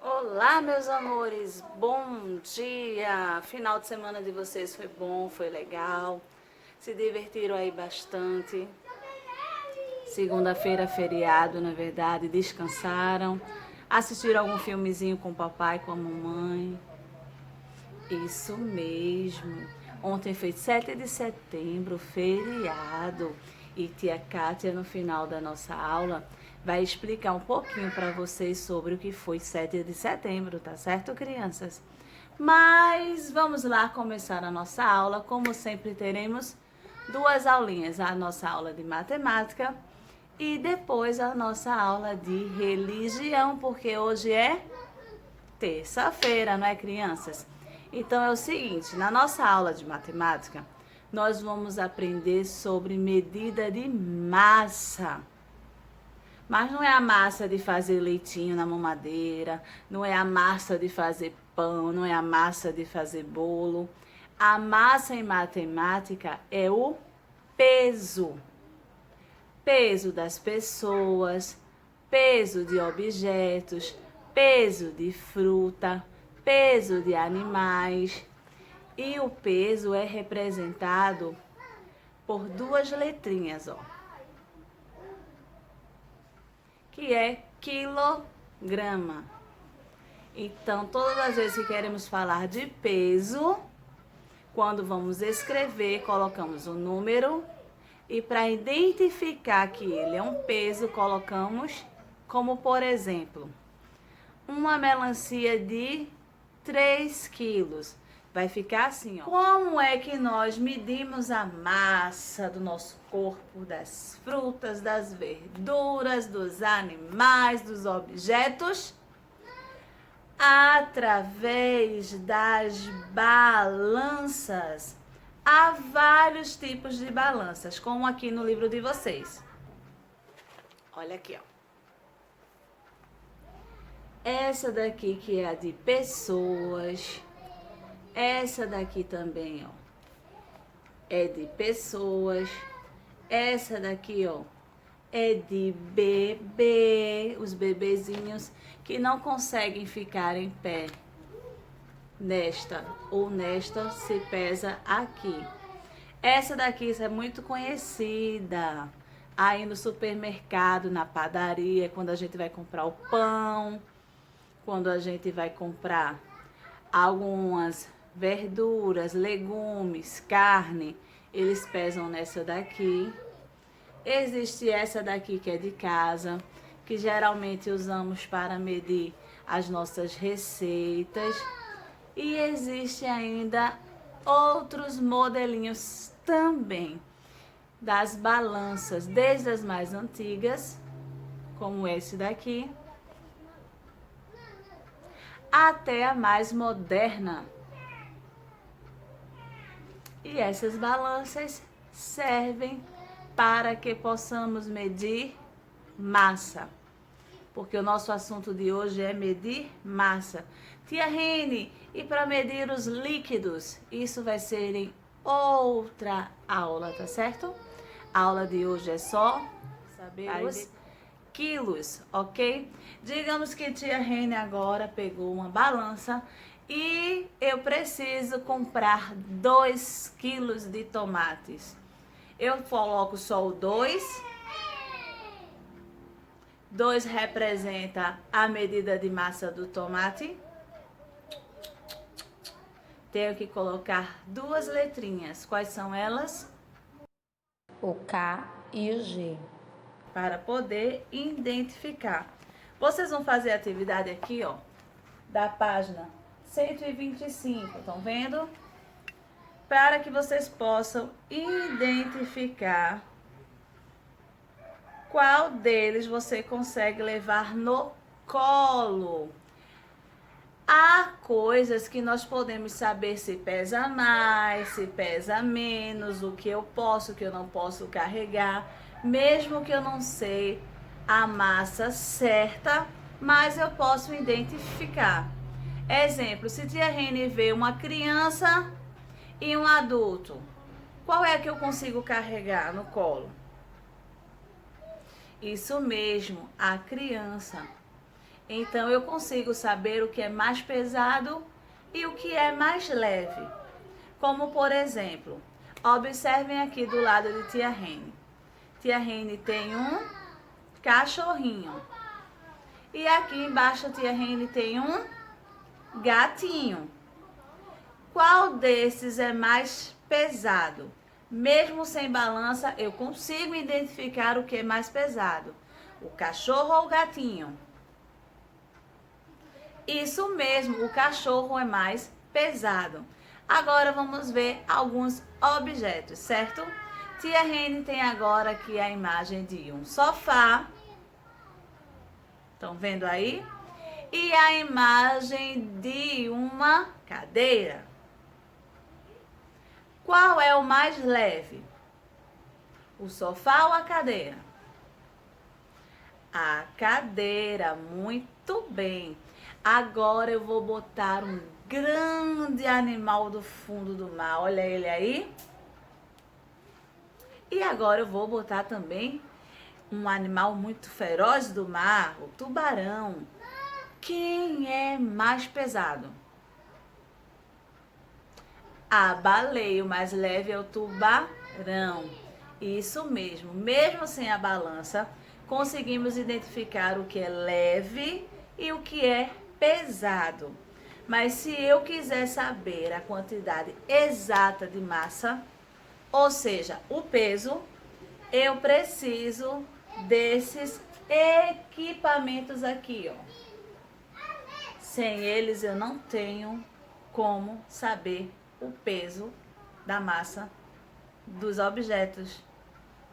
Olá, meus amores, bom dia! Final de semana de vocês foi bom, foi legal, se divertiram aí bastante. Segunda-feira, feriado, na verdade, descansaram, assistiram algum filmezinho com o papai, com a mamãe. Isso mesmo. Ontem foi 7 de setembro, feriado. E tia Kátia, no final da nossa aula, vai explicar um pouquinho para vocês sobre o que foi 7 de setembro, tá certo, crianças? Mas vamos lá começar a nossa aula. Como sempre, teremos duas aulinhas: a nossa aula de matemática e depois a nossa aula de religião, porque hoje é terça-feira, não é, crianças? Então é o seguinte, na nossa aula de matemática, nós vamos aprender sobre medida de massa. Mas não é a massa de fazer leitinho na mamadeira, não é a massa de fazer pão, não é a massa de fazer bolo. A massa em matemática é o peso. Peso das pessoas, peso de objetos, peso de fruta, peso de animais. E o peso é representado por duas letrinhas, ó, que é quilograma. Então, todas as vezes que queremos falar de peso, quando vamos escrever, colocamos o número e para identificar que ele é um peso, colocamos como, por exemplo, uma melancia de 3 quilos. Vai ficar assim, ó. Como é que nós medimos a massa do nosso corpo, das frutas, das verduras, dos animais, dos objetos? Através das balanças. Há vários tipos de balanças, como aqui no livro de vocês. Olha aqui, ó. Essa daqui que é a de pessoas. Essa daqui também, ó, é de pessoas. Essa daqui, ó, é de bebê, os bebezinhos que não conseguem ficar em pé. Nesta ou nesta se pesa aqui. Essa daqui é muito conhecida aí no supermercado, na padaria, quando a gente vai comprar o pão, quando a gente vai comprar algumas verduras, legumes, carne, eles pesam nessa daqui. Existe essa daqui que é de casa, que geralmente usamos para medir as nossas receitas. E existe ainda outros modelinhos também das balanças, desde as mais antigas, como esse daqui, até a mais moderna. E essas balanças servem para que possamos medir massa, porque o nosso assunto de hoje é medir massa. Tia Rene, e para medir os líquidos? Isso vai ser em outra aula, tá certo? A aula de hoje é só saber os quilos, ok? Digamos que tia Rene agora pegou uma balança e eu preciso comprar 2 quilos de tomates. Eu coloco só o 2. 2 representa a medida de massa do tomate. Tenho que colocar 2 letrinhas. Quais são elas? O K e o G. Para poder identificar. Vocês vão fazer a atividade aqui, ó, da página 125, estão vendo? Para que vocês possam identificar qual deles você consegue levar no colo. Há coisas que nós podemos saber se pesa mais, se pesa menos, o que eu posso, o que eu não posso carregar, mesmo que eu não sei a massa certa, mas eu posso identificar. Exemplo, se tia Rene vê uma criança e um adulto, qual é que eu consigo carregar no colo? Isso mesmo, a criança. Então eu consigo saber o que é mais pesado e o que é mais leve. Como por exemplo, observem aqui do lado de tia Rene. Tia Rene tem um cachorrinho. E aqui embaixo a tia Rene tem um gatinho. Qual desses é mais pesado? Mesmo sem balança, eu consigo identificar o que é mais pesado. O cachorro ou o gatinho? Isso mesmo, o cachorro é mais pesado. Agora vamos ver alguns objetos, certo? Tia Rene tem agora aqui a imagem de um sofá. Estão vendo aí? E a imagem de uma cadeira. Qual é o mais leve? O sofá ou a cadeira? A cadeira, muito bem. Agora eu vou botar um grande animal do fundo do mar. Olha ele aí. E agora eu vou botar também um animal muito feroz do mar, o tubarão. Quem é mais pesado? A baleia, o mais leve é o tubarão. Isso mesmo, mesmo sem a balança, conseguimos identificar o que é leve e o que é pesado. Mas se eu quiser saber a quantidade exata de massa, ou seja, o peso, eu preciso desses equipamentos aqui, ó. Sem eles eu não tenho como saber o peso da massa dos objetos,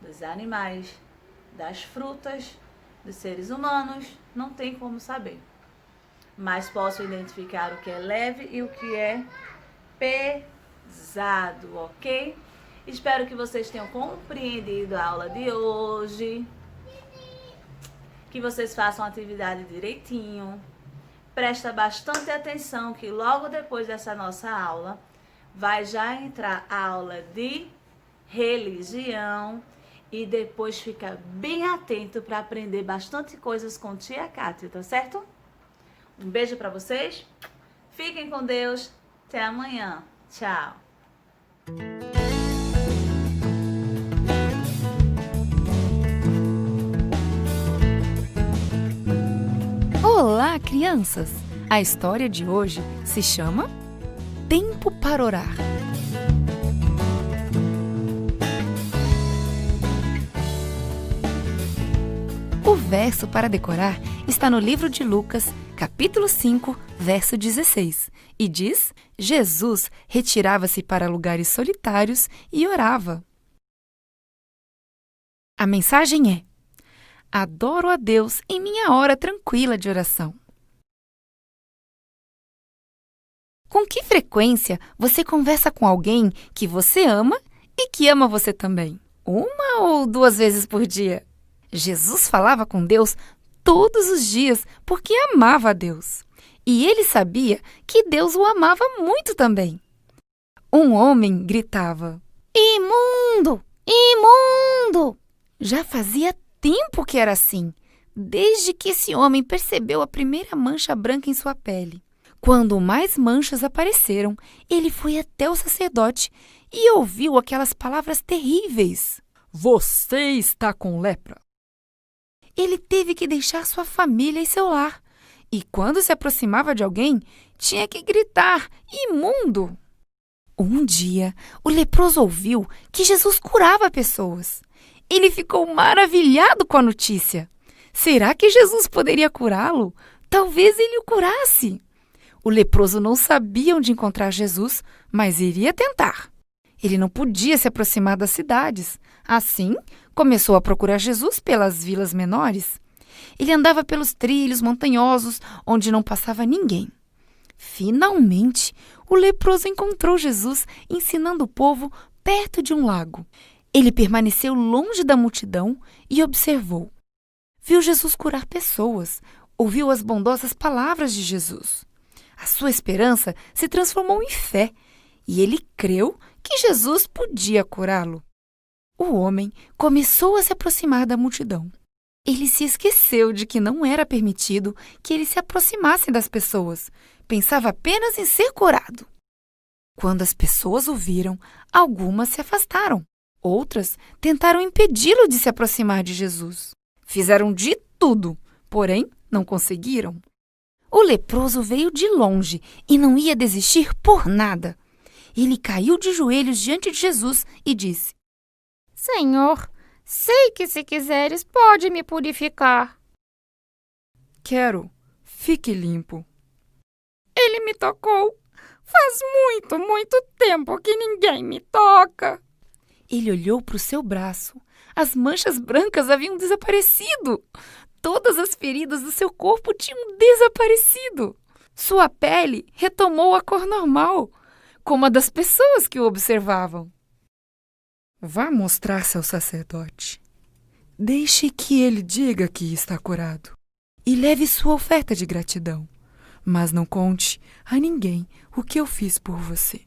dos animais, das frutas, dos seres humanos, não tem como saber. Mas posso identificar o que é leve e o que é pesado, ok? Espero que vocês tenham compreendido a aula de hoje, que vocês façam a atividade direitinho. Presta bastante atenção que logo depois dessa nossa aula vai já entrar a aula de religião e depois fica bem atento para aprender bastante coisas com tia Kátia, tá certo? Um beijo para vocês, fiquem com Deus, até amanhã, tchau! Olá, crianças! A história de hoje se chama Tempo para Orar. O verso para decorar está no livro de Lucas, capítulo 5, verso 16, e diz: Jesus retirava-se para lugares solitários e orava. A mensagem é: adoro a Deus em minha hora tranquila de oração. Com que frequência você conversa com alguém que você ama e que ama você também? 1 ou 2 vezes por dia? Jesus falava com Deus todos os dias porque amava a Deus. E ele sabia que Deus o amava muito também. Um homem gritava: "Imundo! Imundo!" Já fazia tempo que era assim, desde que esse homem percebeu a primeira mancha branca em sua pele. Quando mais manchas apareceram, ele foi até o sacerdote e ouviu aquelas palavras terríveis: "Você está com lepra." Ele teve que deixar sua família e seu lar. E quando se aproximava de alguém, tinha que gritar: "Imundo!" Um dia, o leproso ouviu que Jesus curava pessoas. Ele ficou maravilhado com a notícia. Será que Jesus poderia curá-lo? Talvez ele o curasse. O leproso não sabia onde encontrar Jesus, mas iria tentar. Ele não podia se aproximar das cidades. Assim, começou a procurar Jesus pelas vilas menores. Ele andava pelos trilhos montanhosos, onde não passava ninguém. Finalmente, o leproso encontrou Jesus ensinando o povo perto de um lago. Ele permaneceu longe da multidão e observou. Viu Jesus curar pessoas, ouviu as bondosas palavras de Jesus. A sua esperança se transformou em fé e ele creu que Jesus podia curá-lo. O homem começou a se aproximar da multidão. Ele se esqueceu de que não era permitido que ele se aproximasse das pessoas. Pensava apenas em ser curado. Quando as pessoas o viram, algumas se afastaram. Outras tentaram impedi-lo de se aproximar de Jesus. Fizeram de tudo, porém não conseguiram. O leproso veio de longe e não ia desistir por nada. Ele caiu de joelhos diante de Jesus e disse: Senhor, sei que se quiseres pode me purificar. Quero, fique limpo. Ele me tocou. Faz muito, muito tempo que ninguém me toca. Ele olhou para o seu braço. As manchas brancas haviam desaparecido. Todas as feridas do seu corpo tinham desaparecido. Sua pele retomou a cor normal, como a das pessoas que o observavam. Vá mostrar-se ao sacerdote. Deixe que ele diga que está curado. E leve sua oferta de gratidão. Mas não conte a ninguém o que eu fiz por você.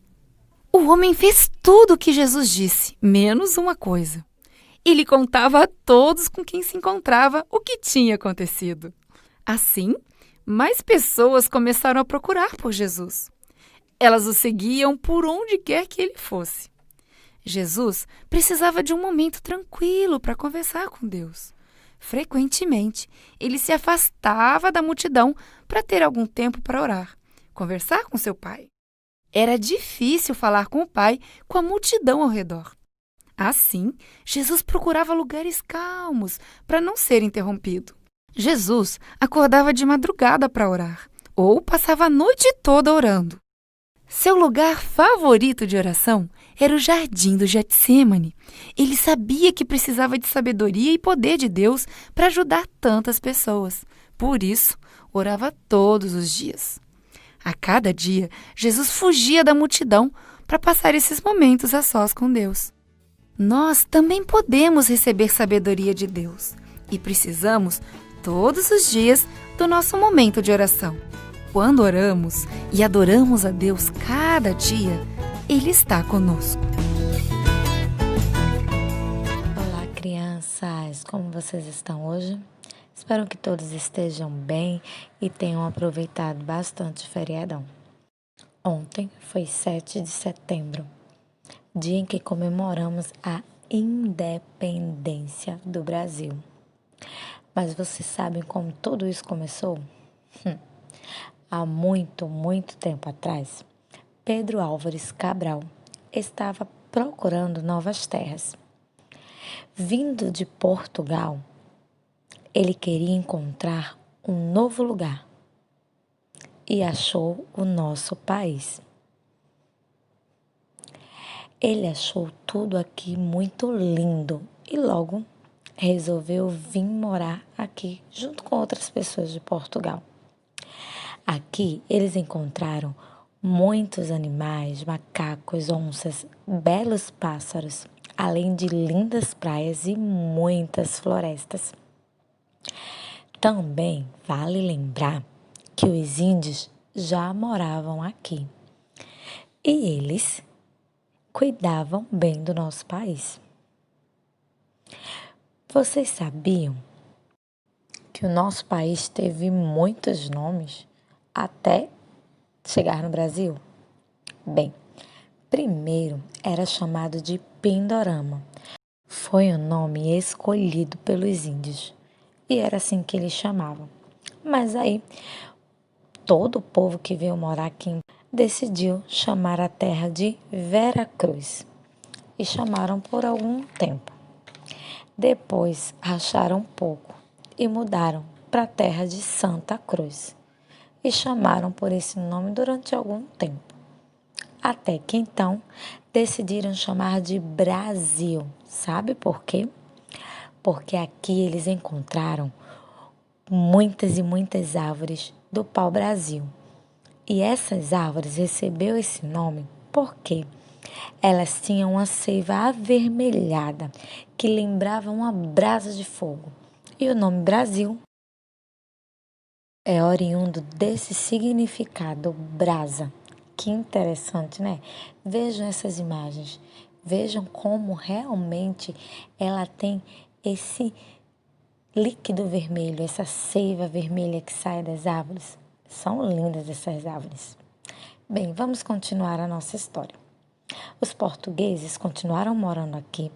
O homem fez tudo o que Jesus disse, menos uma coisa. Ele contava a todos com quem se encontrava o que tinha acontecido. Assim, mais pessoas começaram a procurar por Jesus. Elas o seguiam por onde quer que ele fosse. Jesus precisava de um momento tranquilo para conversar com Deus. Frequentemente, ele se afastava da multidão para ter algum tempo para orar, conversar com seu pai. Era difícil falar com o pai com a multidão ao redor. Assim, Jesus procurava lugares calmos para não ser interrompido. Jesus acordava de madrugada para orar ou passava a noite toda orando. Seu lugar favorito de oração era o jardim do Getsêmani. Ele sabia que precisava de sabedoria e poder de Deus para ajudar tantas pessoas. Por isso, orava todos os dias. A cada dia, Jesus fugia da multidão para passar esses momentos a sós com Deus. Nós também podemos receber sabedoria de Deus e precisamos, todos os dias, do nosso momento de oração. Quando oramos e adoramos a Deus cada dia, Ele está conosco. Olá, crianças! Como vocês estão hoje? Espero que todos estejam bem e tenham aproveitado bastante o feriadão. Ontem foi 7 de setembro, dia em que comemoramos a independência do Brasil. Mas vocês sabem como tudo isso começou? Há muito, muito tempo atrás, Pedro Álvares Cabral estava procurando novas terras. Vindo de Portugal, ele queria encontrar um novo lugar e achou o nosso país. Ele achou tudo aqui muito lindo e logo resolveu vir morar aqui junto com outras pessoas de Portugal. Aqui eles encontraram muitos animais, macacos, onças, belos pássaros, além de lindas praias e muitas florestas. Também vale lembrar que os índios já moravam aqui e eles cuidavam bem do nosso país. Vocês sabiam que o nosso país teve muitos nomes até chegar no Brasil? Bem, primeiro era chamado de Pindorama. Foi o nome escolhido pelos índios e era assim que eles chamavam. Mas aí, todo o povo que veio morar aqui decidiu chamar a terra de Veracruz e chamaram por algum tempo. Depois racharam um pouco e mudaram para a terra de Santa Cruz e chamaram por esse nome durante algum tempo. Até que então decidiram chamar de Brasil. Sabe por quê? Porque aqui eles encontraram muitas e muitas árvores do pau-brasil. E essas árvores receberam esse nome porque elas tinham uma seiva avermelhada que lembrava uma brasa de fogo. E o nome Brasil é oriundo desse significado, brasa. Que interessante, né? Vejam essas imagens. Vejam como realmente ela tem esse líquido vermelho, essa seiva vermelha que sai das árvores. São lindas essas árvores. Bem, vamos continuar a nossa história. Os portugueses continuaram morando aqui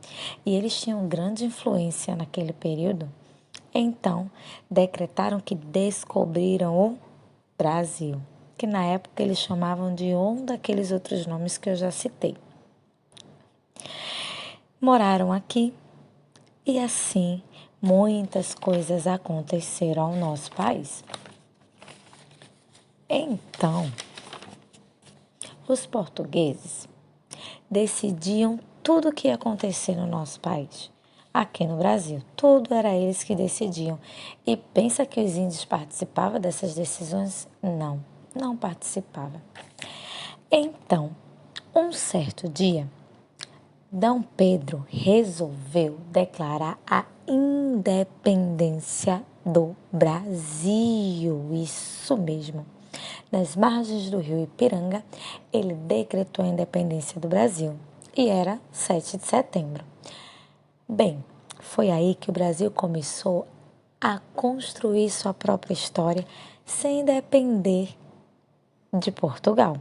e eles tinham grande influência naquele período. Então, decretaram que descobriram o Brasil, que na época eles chamavam de um daqueles outros nomes que eu já citei. Moraram aqui e assim muitas coisas aconteceram ao nosso país. Então, os portugueses decidiam tudo o que ia acontecer no nosso país. Aqui no Brasil, tudo era eles que decidiam. E pensa que os índios participavam dessas decisões? Não, não participavam. Então, um certo dia, D. Pedro resolveu declarar a independência do Brasil. Isso mesmo. Nas margens do rio Ipiranga, ele decretou a independência do Brasil. E era 7 de setembro. Bem, foi aí que o Brasil começou a construir sua própria história sem depender de Portugal.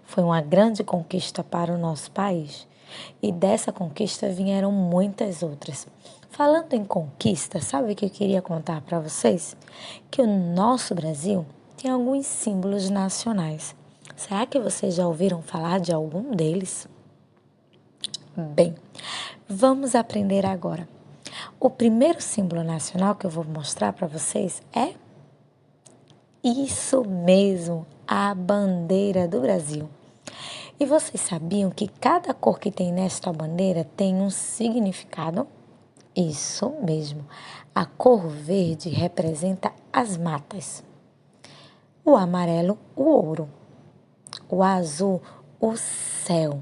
Foi uma grande conquista para o nosso país e dessa conquista vieram muitas outras. Falando em conquista, sabe o que eu queria contar para vocês? Que o nosso Brasil tem alguns símbolos nacionais. Será que vocês já ouviram falar de algum deles? Bem, vamos aprender agora. O primeiro símbolo nacional que eu vou mostrar para vocês é isso mesmo, a bandeira do Brasil. E vocês sabiam que cada cor que tem nesta bandeira tem um significado? Isso mesmo. A cor verde representa as matas. O amarelo, o ouro. O azul, o céu.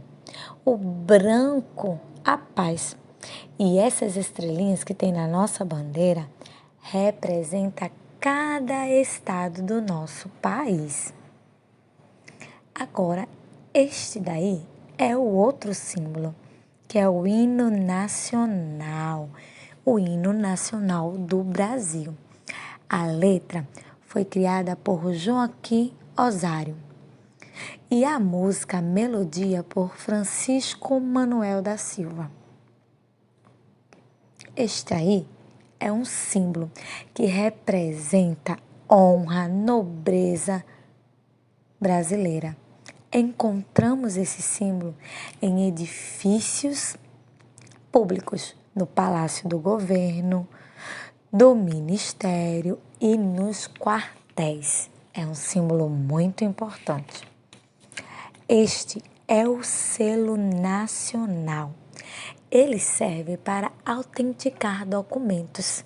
O branco, a paz. E essas estrelinhas que tem na nossa bandeira representa cada estado do nosso país. Agora, este daí é o outro símbolo, que é o hino nacional, o hino nacional do Brasil. A letra foi criada por Joaquim Osário e a música, a melodia por Francisco Manuel da Silva. Este aí é um símbolo que representa honra, nobreza brasileira. Encontramos esse símbolo em edifícios públicos, no Palácio do Governo, do Ministério e nos quartéis. É um símbolo muito importante. Este é o selo nacional. Ele serve para autenticar documentos.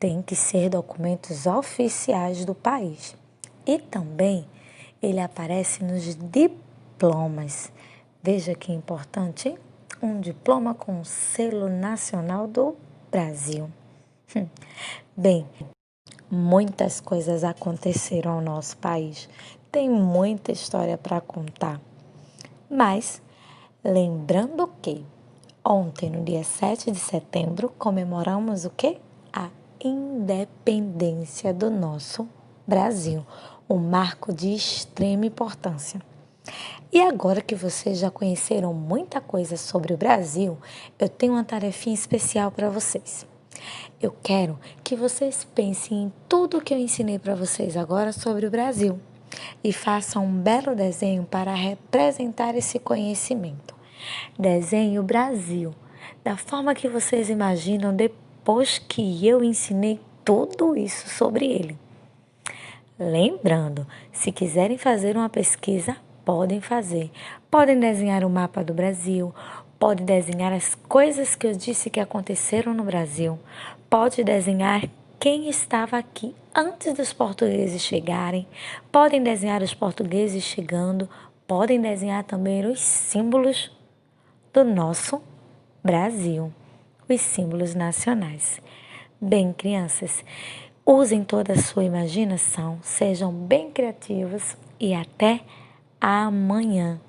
Tem que ser documentos oficiais do país. E também ele aparece nos diplomas. Veja que importante, hein? Um diploma com o selo nacional do Brasil. Bem, muitas coisas aconteceram ao nosso país. Tem muita história para contar. Mas, lembrando que ontem, no dia 7 de setembro, comemoramos o quê? A independência do nosso Brasil. Um marco de extrema importância. E agora que vocês já conheceram muita coisa sobre o Brasil, eu tenho uma tarefinha especial para vocês. Eu quero que vocês pensem em tudo que eu ensinei para vocês agora sobre o Brasil e façam um belo desenho para representar esse conhecimento. Desenhe o Brasil da forma que vocês imaginam depois que eu ensinei tudo isso sobre ele. Lembrando, se quiserem fazer uma pesquisa, podem fazer. Podem desenhar o mapa do Brasil, podem desenhar as coisas que eu disse que aconteceram no Brasil, pode desenhar quem estava aqui antes dos portugueses chegarem, podem desenhar os portugueses chegando, podem desenhar também os símbolos do nosso Brasil, os símbolos nacionais. Bem, crianças, usem toda a sua imaginação, sejam bem criativos e até amanhã.